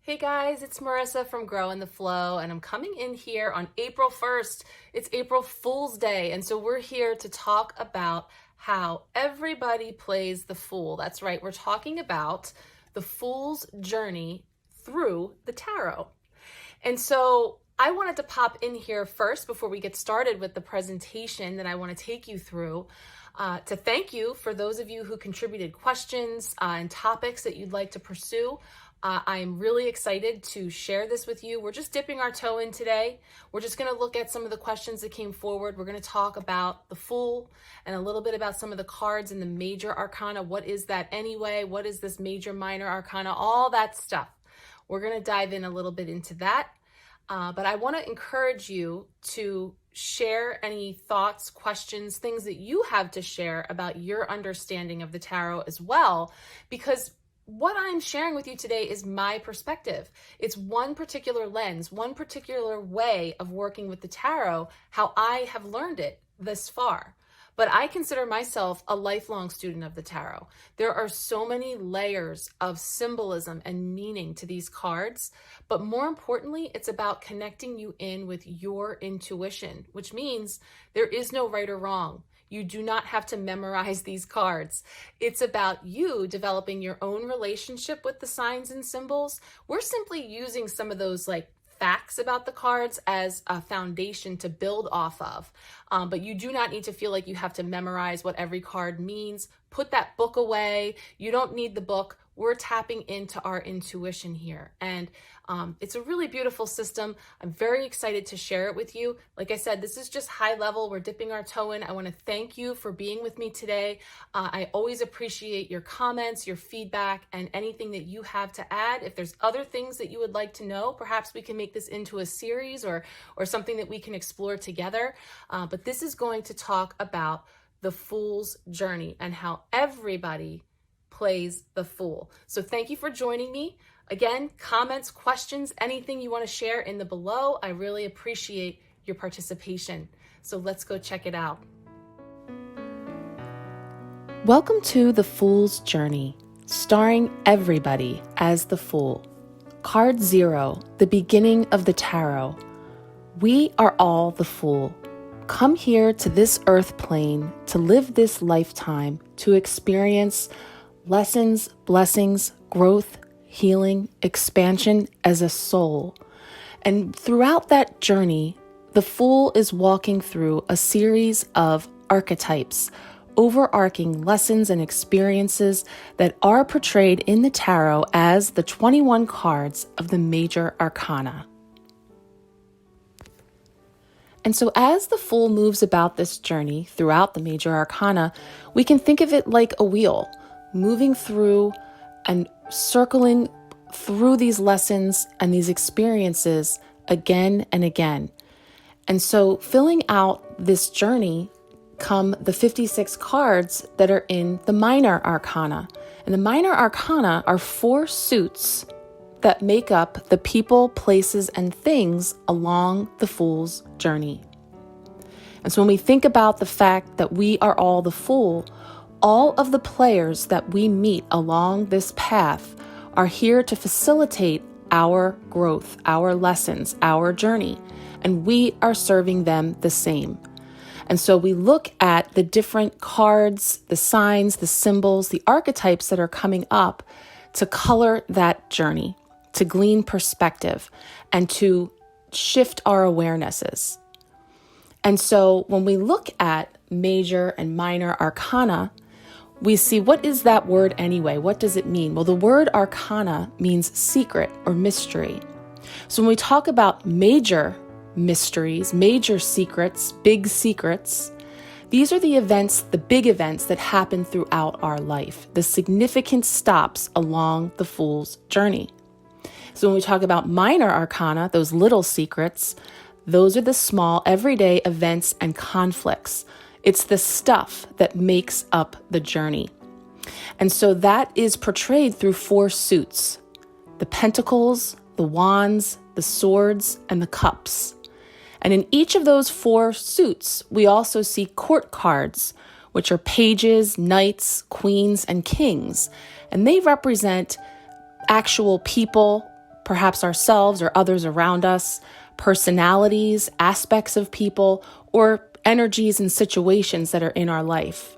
Hey guys, it's Marissa from Grow in the Flow, and I'm coming in here on April 1st. It's April Fool's Day, and so we're here to talk about how everybody plays the Fool. That's right, we're talking about the Fool's journey through the tarot. And so I wanted to pop in here first before we get started with the presentation that I want to take you through. To thank you for those of you who contributed questions and topics that you'd like to pursue. I'm really excited to share this with you. We're just dipping our toe in today. We're just going to look at some of the questions that came forward. We're going to talk about the Fool and a little bit about some of the cards in the major arcana. What is that anyway? What is this major, minor arcana? All that stuff. We're going to dive in a little bit into that. But I want to encourage you to share any thoughts, questions, things that you have to share about your understanding of the tarot as well, because what I'm sharing with you today is my perspective. It's one particular lens, one particular way of working with the tarot, how I have learned it this far. But I consider myself a lifelong student of the tarot. There are so many layers of symbolism and meaning to these cards, but more importantly, it's about connecting you in with your intuition, which means there is no right or wrong. You do not have to memorize these cards. It's about you developing your own relationship with the signs and symbols. We're simply using some of those facts about the cards as a foundation to build off of. But you do not need to feel like you have to memorize what every card means. Put that book away. You don't need the book. We're tapping into our intuition here. And it's a really beautiful system. I'm very excited to share it with you. Like I said, this is just high level. We're dipping our toe in. I want to thank you for being with me today. I always appreciate your comments, your feedback, and anything that you have to add. If there's other things that you would like to know, perhaps we can make this into a series or something that we can explore together. But this is going to talk about the Fool's journey and how everybody plays the Fool. So thank you for joining me. Again, comments, questions, anything you want to share in the below. I really appreciate your participation. So let's go check it out. Welcome to The Fool's Journey, starring everybody as the Fool. Card 0, the beginning of the tarot. We are all the Fool. Come here to this earth plane to live this lifetime, to experience lessons, blessings, growth, healing, expansion as a soul. And throughout that journey, the Fool is walking through a series of archetypes, overarching lessons and experiences that are portrayed in the tarot as the 21 cards of the major arcana. And so as the Fool moves about this journey throughout the major arcana, we can think of it like a wheel, moving through and circling through these lessons and these experiences again and again. And so filling out this journey come the 56 cards that are in the minor arcana. And the minor arcana are 4 suits that make up the people, places, and things along the Fool's journey. And so when we think about the fact that we are all the Fool, all of the players that we meet along this path are here to facilitate our growth, our lessons, our journey, and we are serving them the same. And so we look at the different cards, the signs, the symbols, the archetypes that are coming up to color that journey, to glean perspective, and to shift our awarenesses. And so when we look at major and minor arcana, we see, what is that word anyway? What does it mean? Well, the word arcana means secret or mystery. So when we talk about major mysteries, major secrets, big secrets, these are the events, the big events that happen throughout our life, the significant stops along the Fool's journey. So when we talk about minor arcana, those little secrets, those are the small everyday events and conflicts. It's the stuff that makes up the journey. And so that is portrayed through 4 suits: the pentacles, the wands, the swords, and the cups. And in each of those 4 suits, we also see court cards, which are pages, knights, queens, and kings. And they represent actual people, perhaps ourselves or others around us, personalities, aspects of people, or energies and situations that are in our life.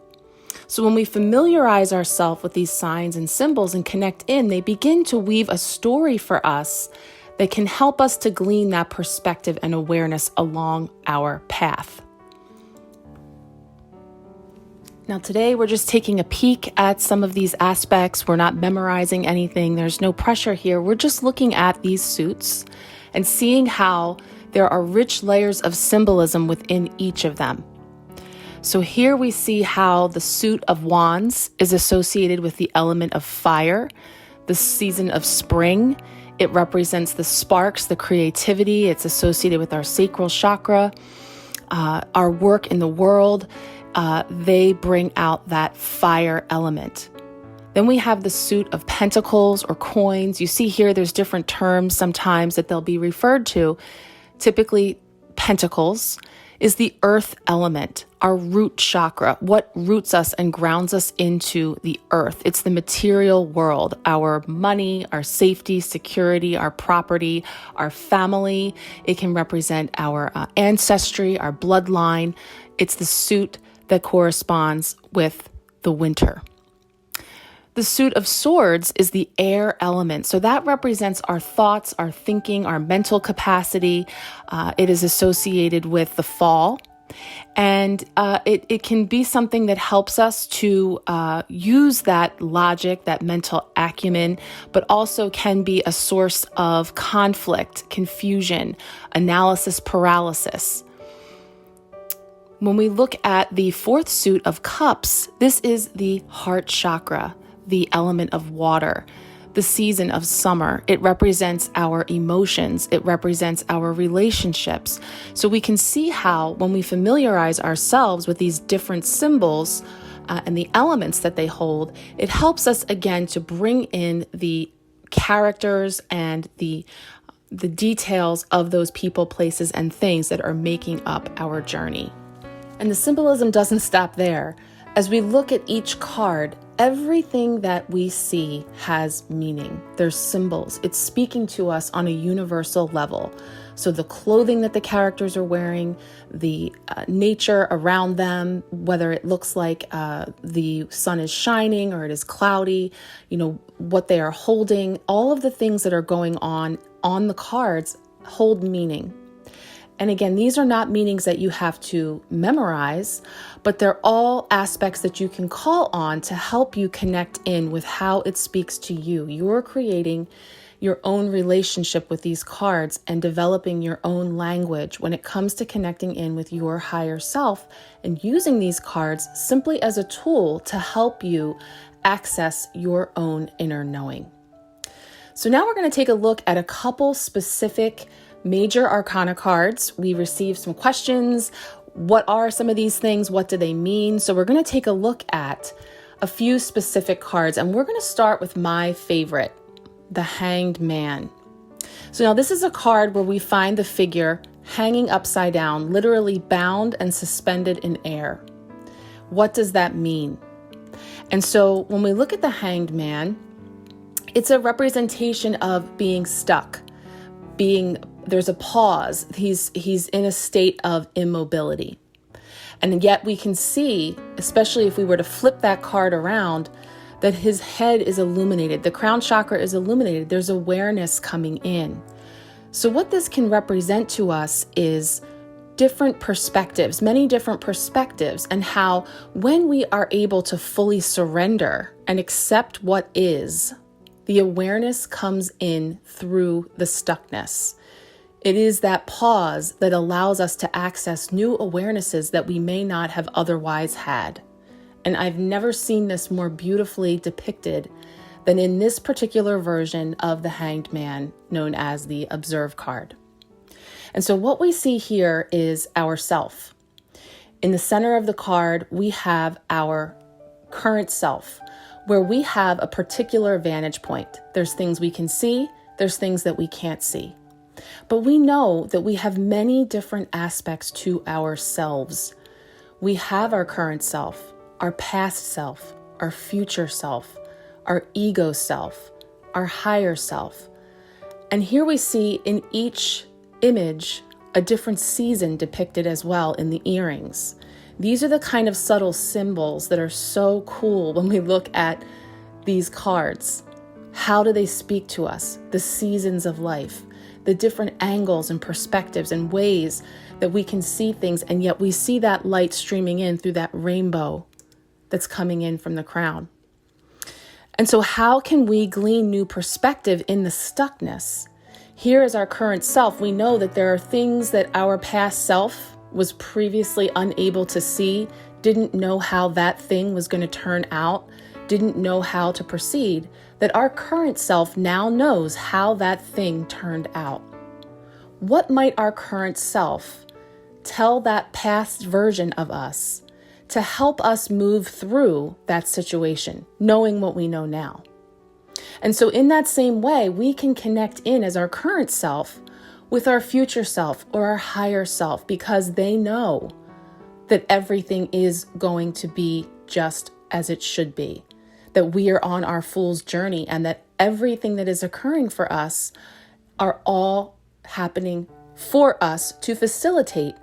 So when we familiarize ourselves with these signs and symbols and connect in, they begin to weave a story for us that can help us to glean that perspective and awareness along our path. Now today we're just taking a peek at some of these aspects. We're not memorizing anything. There's no pressure here. We're just looking at these suits and seeing how there are rich layers of symbolism within each of them. So here we see how the suit of wands is associated with the element of fire, the season of spring. It represents the sparks, the creativity. It's associated with our sacral chakra, our work in the world. They bring out that fire element. Then we have the suit of pentacles or coins. You see here, there's different terms sometimes that they'll be referred to. Typically, pentacles is the earth element, our root chakra, what roots us and grounds us into the earth. It's the material world, our money, our safety, security, our property, our family. It can represent our ancestry, our bloodline. It's the suit that corresponds with the winter. The suit of swords is the air element. So that represents our thoughts, our thinking, our mental capacity. It is associated with the fall. And it can be something that helps us to use that logic, that mental acumen, but also can be a source of conflict, confusion, analysis paralysis. When we look at the fourth suit of cups, this is the heart chakra, the element of water, the season of summer. It represents our emotions. It represents our relationships. So we can see how when we familiarize ourselves with these different symbols and the elements that they hold, it helps us again to bring in the characters and the details of those people, places, and things that are making up our journey. And the symbolism doesn't stop there. As we look at each card, everything that we see has meaning. There's symbols. It's speaking to us on a universal level. So the clothing that the characters are wearing, the nature around them, whether it looks like the sun is shining or it is cloudy, what they are holding, all of the things that are going on the cards hold meaning. And again, these are not meanings that you have to memorize, but they're all aspects that you can call on to help you connect in with how it speaks to you. You're creating your own relationship with these cards and developing your own language when it comes to connecting in with your higher self and using these cards simply as a tool to help you access your own inner knowing. So now we're going to take a look at a couple specific major arcana cards. We received some questions. What are some of these things? What do they mean? So we're going to take a look at a few specific cards, and we're going to start with my favorite, the Hanged Man. So now this is a card where we find the figure hanging upside down, literally bound and suspended in air. What does that mean? And so when we look at the Hanged Man, it's a representation of being stuck, there's a pause. He's in a state of immobility. And yet we can see, especially if we were to flip that card around, that his head is illuminated. The crown chakra is illuminated. There's awareness coming in. So what this can represent to us is different perspectives, many different perspectives, and how when we are able to fully surrender and accept what is, the awareness comes in through the stuckness. It is that pause that allows us to access new awarenesses that we may not have otherwise had. And I've never seen this more beautifully depicted than in this particular version of the Hanged Man, known as the Observe card. And so what we see here is ourself. In the center of the card, we have our current self, where we have a particular vantage point. There's things we can see, there's things that we can't see. But we know that we have many different aspects to ourselves. We have our current self, our past self, our future self, our ego self, our higher self. And here we see in each image a different season depicted as well in the earrings. These are the kind of subtle symbols that are so cool when we look at these cards. How do they speak to us? The seasons of life, the different angles and perspectives and ways that we can see things, and yet we see that light streaming in through that rainbow that's coming in from the crown. And so how can we glean new perspective in the stuckness? Here is our current self. We know that there are things that our past self was previously unable to see, didn't know how that thing was going to turn out, didn't know how to proceed, that our current self now knows how that thing turned out. What might our current self tell that past version of us to help us move through that situation, knowing what we know now? And so in that same way, we can connect in as our current self with our future self or our higher self, because they know that everything is going to be just as it should be, that we are on our fool's journey, and that everything that is occurring for us are all happening for us to facilitate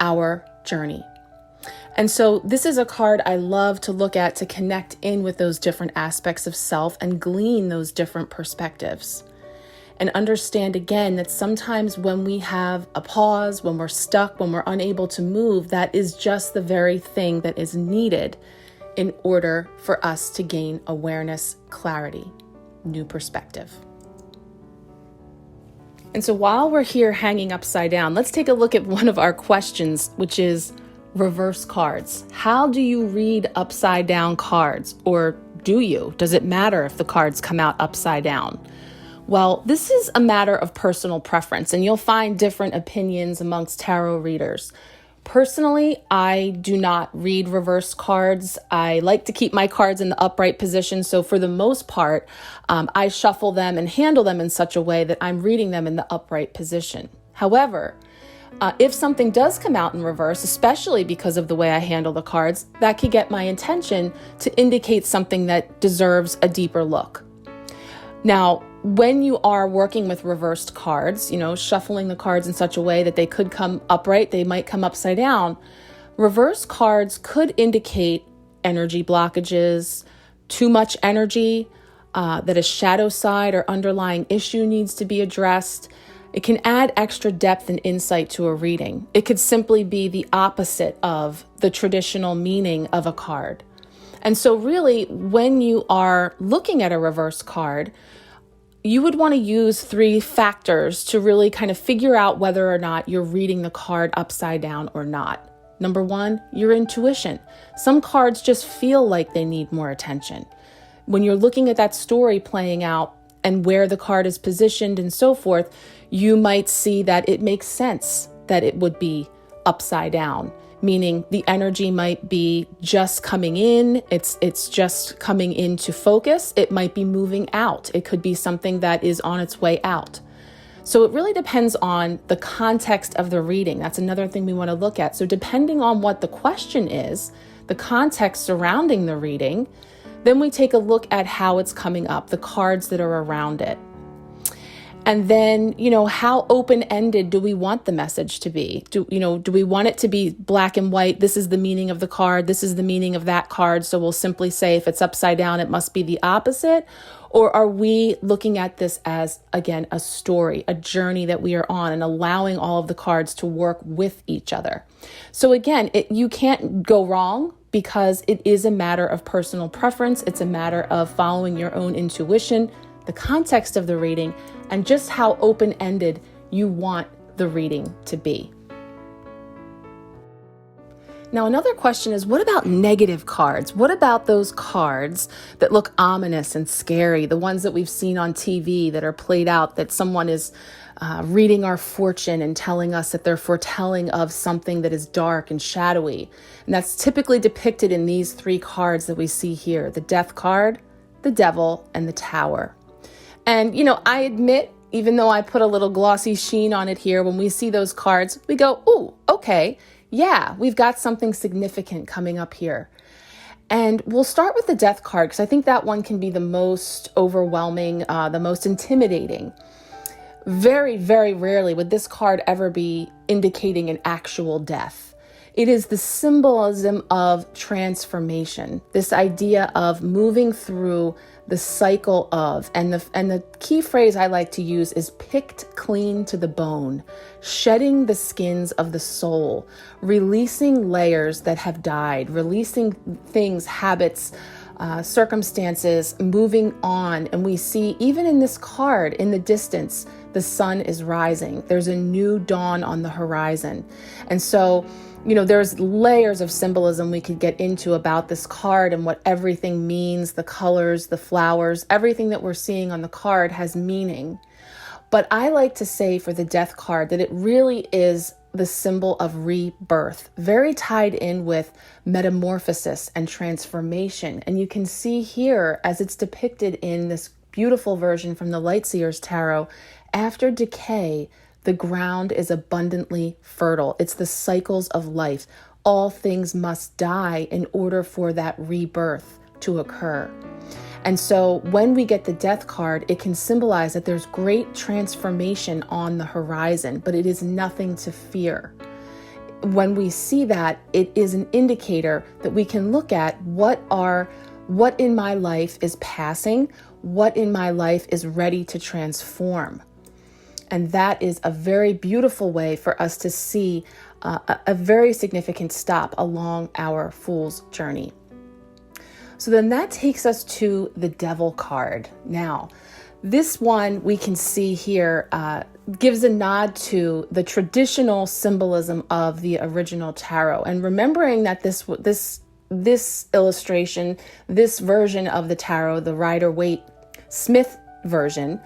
our journey. And so this is a card I love to look at to connect in with those different aspects of self and glean those different perspectives. And understand again that sometimes when we have a pause, when we're stuck, when we're unable to move, that is just the very thing that is needed in order for us to gain awareness, clarity, new perspective. And so while we're here hanging upside down, let's take a look at one of our questions, which is reverse cards. How do you read upside down cards? Or do you? Does it matter if the cards come out upside down? Well, this is a matter of personal preference, and you'll find different opinions amongst tarot readers. Personally, I do not read reverse cards. I like to keep my cards in the upright position. So for the most part, I shuffle them and handle them in such a way that I'm reading them in the upright position. However, if something does come out in reverse, especially because of the way I handle the cards, that could get my attention to indicate something that deserves a deeper look. Now, when you are working with reversed cards, shuffling the cards in such a way that they could come upright, they might come upside down. Reverse cards could indicate energy blockages, too much energy, that a shadow side or underlying issue needs to be addressed. It can add extra depth and insight to a reading. It could simply be the opposite of the traditional meaning of a card. And so really, when you are looking at a reverse card, you would want to use 3 factors to really kind of figure out whether or not you're reading the card upside down or not. Number 1, your intuition. Some cards just feel like they need more attention. When you're looking at that story playing out and where the card is positioned and so forth, you might see that it makes sense that it would be upside down, meaning the energy might be just coming in. It's just coming into focus. It might be moving out. It could be something that is on its way out. So it really depends on the context of the reading. That's another thing we want to look at. So depending on what the question is, the context surrounding the reading, then we take a look at how it's coming up, the cards that are around it. And then, how open-ended do we want the message to be? Do we want it to be black and white? This is the meaning of the card. This is the meaning of that card. So we'll simply say if it's upside down, it must be the opposite. Or are we looking at this as, again, a story, a journey that we are on, and allowing all of the cards to work with each other? So again, you can't go wrong, because it is a matter of personal preference. It's a matter of following your own intuition, the context of the reading, and just how open-ended you want the reading to be. Now, another question is, what about negative cards? What about those cards that look ominous and scary, the ones that we've seen on TV that are played out, that someone is reading our fortune and telling us that they're foretelling of something that is dark and shadowy? And that's typically depicted in these 3 cards that we see here: the Death card, the Devil, and the Tower. And, I admit, even though I put a little glossy sheen on it here, when we see those cards, we go, ooh, okay, yeah, we've got something significant coming up here. And we'll start with the Death card, because I think that one can be the most overwhelming, the most intimidating. Very, very rarely would this card ever be indicating an actual death. It is the symbolism of transformation, this idea of moving through the cycle of, and the key phrase I like to use is picked clean to the bone, shedding the skins of the soul, releasing layers that have died, releasing things, habits, circumstances, moving on. And we see even in this card, in the distance, the sun is rising. There's a new dawn on the horizon. And so, there's layers of symbolism we could get into about this card and what everything means, the colors, the flowers, everything that we're seeing on the card has meaning. But I like to say for the death card that it really is the symbol of rebirth, very tied in with metamorphosis and transformation. And you can see here, as it's depicted in this beautiful version from the Lightseer's Tarot, after decay, the ground is abundantly fertile. It's the cycles of life. All things must die in order for that rebirth to occur. And so when we get the death card, it can symbolize that there's great transformation on the horizon, but it is nothing to fear. When we see that, it is an indicator that we can look at what in my life is passing, what in my life is ready to transform. And that is a very beautiful way for us to see a very significant stop along our Fool's journey. So then that takes us to the Devil card. Now, this one we can see here gives a nod to the traditional symbolism of the original tarot. And remembering that this illustration, this version of the tarot, the Rider-Waite-Smith version,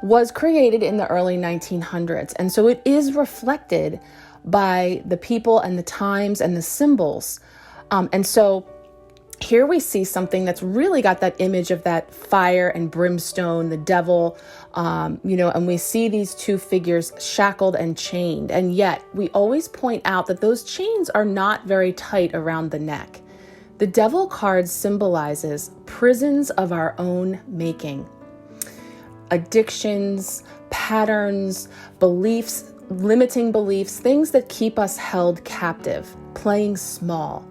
was created in the early 1900s. And so it is reflected by the people and the times and the symbols. And so here we see something that's really got that image of that fire and brimstone, the devil, and we see these two figures shackled and chained. And yet we always point out that those chains are not very tight around the neck. The Devil card symbolizes prisons of our own making. Addictions, patterns, beliefs, limiting beliefs, things that keep us held captive, playing small.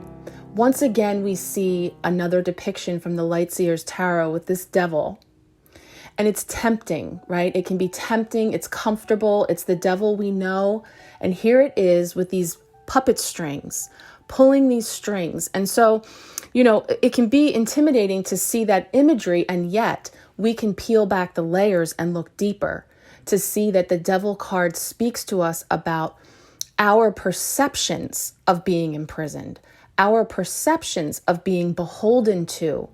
Once again, we see another depiction from the Lightseer's Tarot with this devil. And it's tempting, right? It can be tempting. It's comfortable. It's the devil we know. And here it is with these puppet strings, pulling these strings. And so, it can be intimidating to see that imagery, and yet we can peel back the layers and look deeper to see that the Devil card speaks to us about our perceptions of being imprisoned, our perceptions of being beholden to,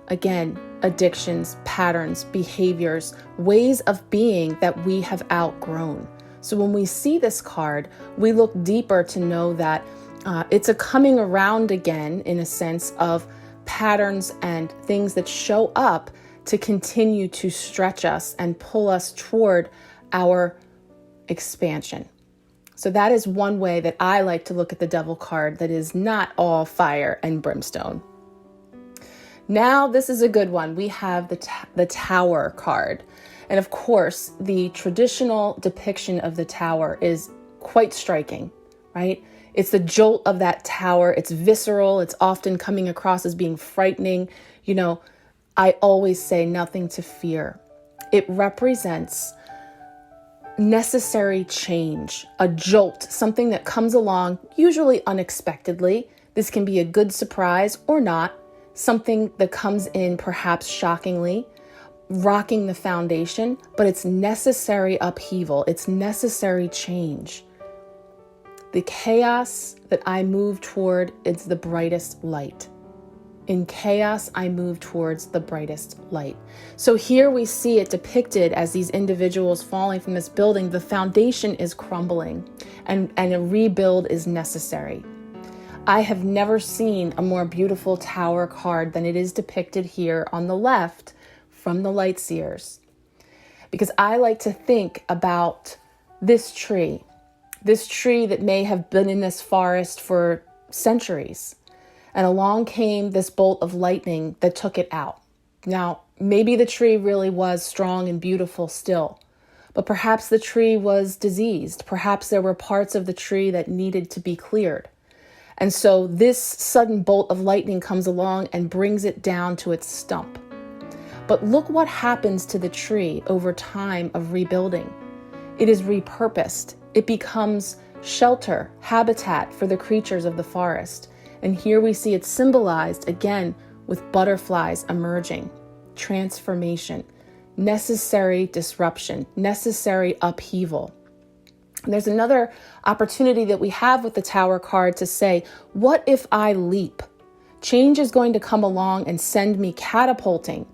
again, addictions, patterns, behaviors, ways of being that we have outgrown. So when we see this card, we look deeper to know that it's a coming around again, in a sense, of patterns and things that show up to continue to stretch us and pull us toward our expansion. So that is one way that I like to look at the Devil card that is not all fire and brimstone. Now, this is a good one. We have the Tower card. And of course, the traditional depiction of the Tower is quite striking, right? It's the jolt of that tower. It's visceral. It's often coming across as being frightening. I always say nothing to fear. It represents necessary change, a jolt, something that comes along, usually unexpectedly. This can be a good surprise or not, something that comes in perhaps shockingly, rocking the foundation, but it's necessary upheaval. It's necessary change. The chaos that I move toward is the brightest light. In chaos, I move towards the brightest light. So here we see it depicted as these individuals falling from this building. The foundation is crumbling and a rebuild is necessary. I have never seen a more beautiful Tower card than it is depicted here on the left from the Lightseers. Because I like to think about this tree that may have been in this forest for centuries. And along came this bolt of lightning that took it out. Now, maybe the tree really was strong and beautiful still, but perhaps the tree was diseased. Perhaps there were parts of the tree that needed to be cleared. And so this sudden bolt of lightning comes along and brings it down to its stump. But look what happens to the tree over time of rebuilding. It is repurposed. It becomes shelter, habitat for the creatures of the forest. And here we see it symbolized again with butterflies emerging, transformation, necessary disruption, necessary upheaval. And there's another opportunity that we have with the Tower card to say, what if I leap? Change is going to come along and send me catapulting,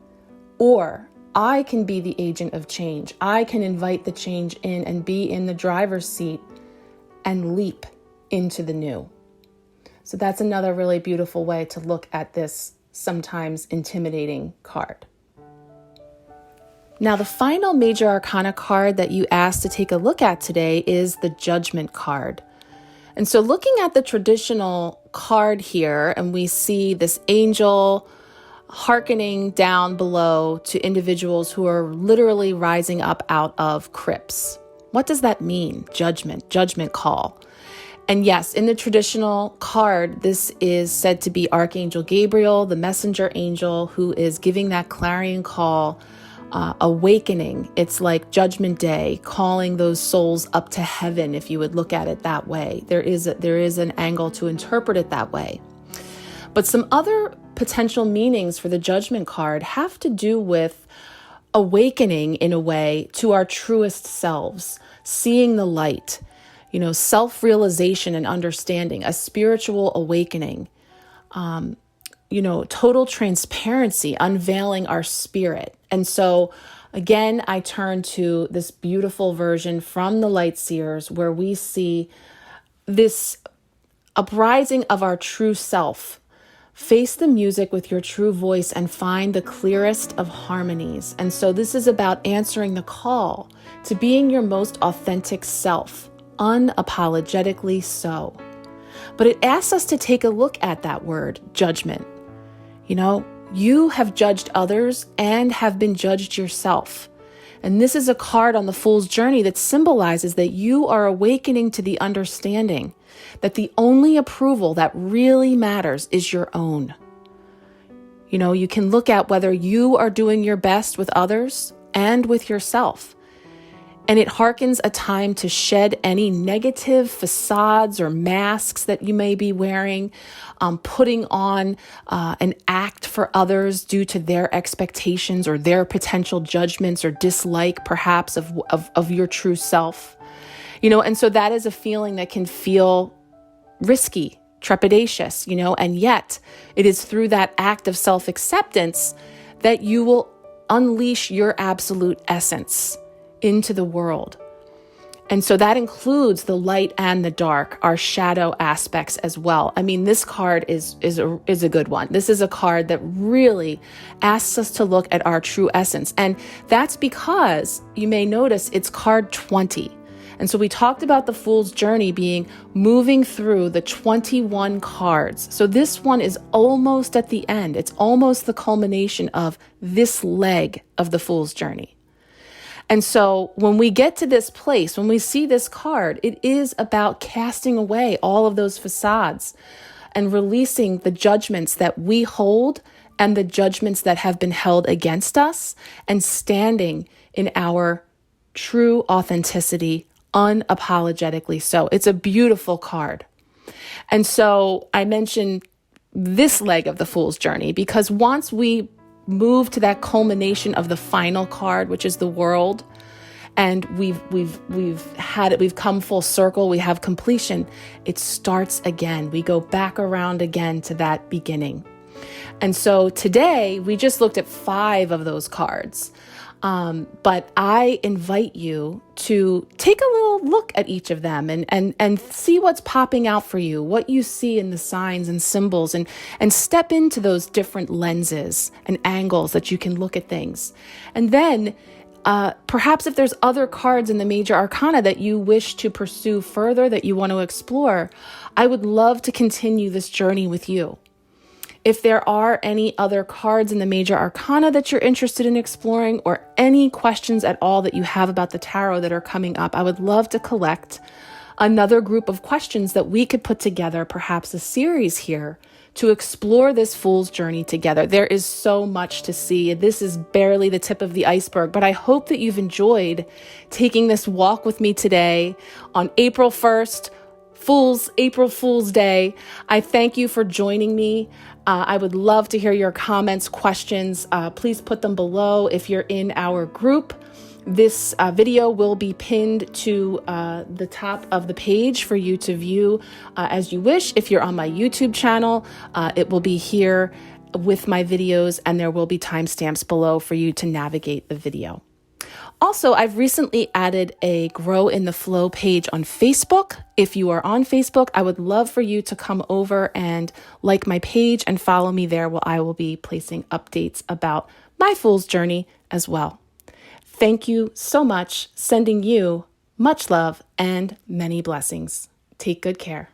or I can be the agent of change. I can invite the change in and be in the driver's seat and leap into the new. So that's another really beautiful way to look at this sometimes intimidating card. Now, the final major arcana card that you asked to take a look at today is the Judgment card. And so looking at the traditional card here, and we see this angel hearkening down below to individuals who are literally rising up out of crypts. What does that mean? Judgment call. And yes, in the traditional card, this is said to be Archangel Gabriel, the messenger angel, who is giving that clarion call, awakening. It's like Judgment Day, calling those souls up to heaven, if you would look at it that way. There is an angle to interpret it that way. But some other potential meanings for the Judgment card have to do with awakening in a way to our truest selves, seeing the light, self-realization and understanding, a spiritual awakening, total transparency, unveiling our spirit. And so again, I turn to this beautiful version from the Light Seers where we see this uprising of our true self. Face the music with your true voice and find the clearest of harmonies. And so this is about answering the call to being your most authentic self, unapologetically so. But it asks us to take a look at that word, judgment. You have judged others and have been judged yourself. And this is a card on the Fool's Journey that symbolizes that you are awakening to the understanding that the only approval that really matters is your own. You can look at whether you are doing your best with others and with yourself. And it harkens a time to shed any negative facades or masks that you may be wearing, putting on an act for others due to their expectations or their potential judgments or dislike, perhaps, of your true self. And so that is a feeling that can feel risky, trepidatious, and yet it is through that act of self-acceptance that you will unleash your absolute essence into the world. And so that includes the light and the dark, our shadow aspects as well. I mean, this card is a good one. This is a card that really asks us to look at our true essence. And that's because you may notice it's card 20. And so we talked about the Fool's Journey being moving through the 21 cards. So this one is almost at the end. It's almost the culmination of this leg of the Fool's Journey. And so when we get to this place, when we see this card, it is about casting away all of those facades and releasing the judgments that we hold and the judgments that have been held against us and standing in our true authenticity, unapologetically so. It's a beautiful card. And so I mentioned this leg of the Fool's Journey because once we move to that culmination of the final card, which is the World, and we've had it, we've come full circle, we have completion, it starts again. We go back around again to that beginning. And so today we just looked at 5 of those cards. But I invite you to take a little look at each of them and see what's popping out for you, what you see in the signs and symbols, and step into those different lenses and angles that you can look at things. And then perhaps if there's other cards in the major arcana that you wish to pursue further, that you want to explore, I would love to continue this journey with you. If there are any other cards in the major arcana that you're interested in exploring, or any questions at all that you have about the tarot that are coming up, I would love to collect another group of questions that we could put together, perhaps a series here, to explore this fool's journey together. There is so much to see. This is barely the tip of the iceberg, but I hope that you've enjoyed taking this walk with me today on April 1st, April Fool's Day. I thank you for joining me. I would love to hear your comments, questions. Please put them below if you're in our group. This video will be pinned to the top of the page for you to view as you wish. If you're on my YouTube channel, it will be here with my videos, and there will be timestamps below for you to navigate the video. Also, I've recently added a Grow in the Flow page on Facebook. If you are on Facebook, I would love for you to come over and like my page and follow me there, where I will be placing updates about my fool's journey as well. Thank you so much. Sending you much love and many blessings. Take good care.